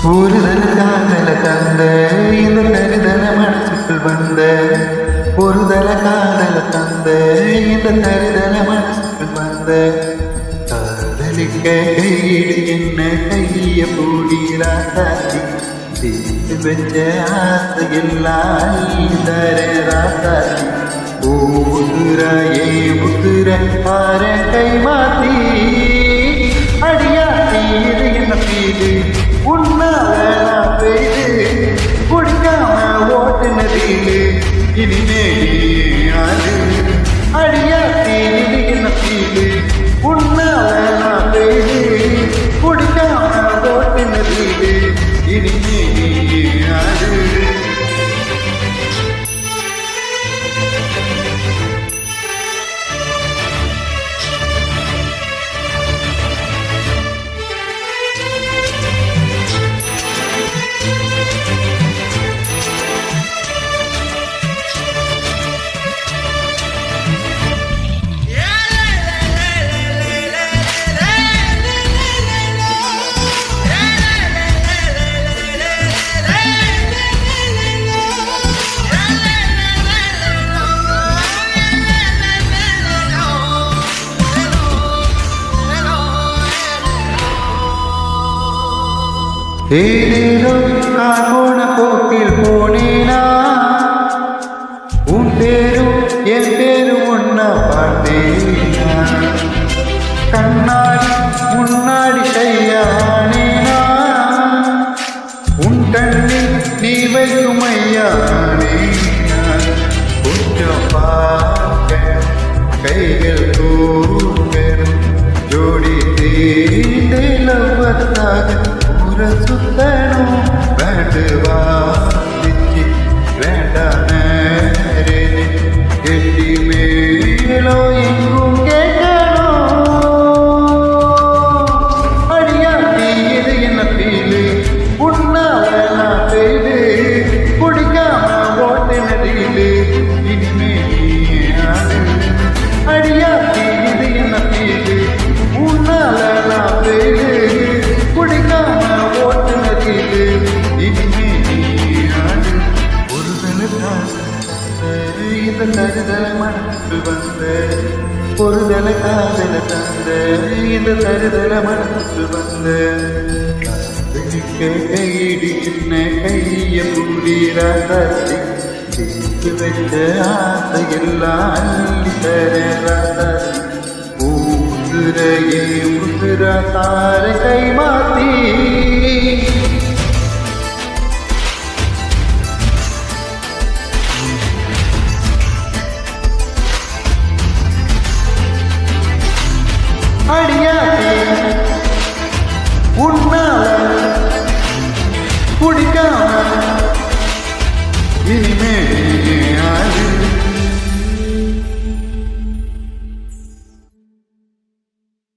ஒரு காதல தந்த இந்த தருதல மனசுக்குள் வந்த ஒரு காதல தந்த இந்த தருதல மனசுக்குள் வந்த காதலிக்க கையிடு என்ன கைய பூடிரா காட்டி தீர்த்து வச்ச ஆசையெல்லாம் தரா காட்டி ஊதுரா ஏ முத்துர ஆர கை மாத்தி அடியா இது என்ன பீடு உன்னால நான் பெய்து குடிக்காம ஓட்டுனதில் இனிமே அது அடியா இது என்ன பீடு உன்னால நான் பெய்து குடிக்காம ஓட்டுனதில் இனிமே அது ஏதேதோ நான் போன போக்கில் போனேனா உன் பேரும் என் பேரும் ஒன்னா பார்த்தேனா கண்ணாடி முன்னாடி கையானேனா உன் கண்ணில் நீ வைக்கும் ஐயானேனா கொஞ்சம் பார்க்க கைகள் தூக்கணும் ஜோடி தேடே லவ்வத்தாக சுத்தணும் வேண்டுவா திச்சி வேண்டான எட்டி மேலோ எங்கும் கேட்கணும் அடியா இது என்ன பீலு உன்னால நான் பெய்து குடிக்காம ஓட்டினதில் இனிமே அடியா இது என்ன பீலு உன்னால நான் பெய்து குடிக்காம இந்த தருதல மனசுக்குள் வந்த ஒரு காதல தந்த இந்த தருதல மனசுக்குள் வந்த கையிடு என்ன கைய பூடிரா காட்டி தீர்த்து வச்ச ஆசையெல்லாம் தரா ஊதுரையே முத்துரா தார கை மாத்தி அடியாத்தி உன்னால குடிக்காம இனிமே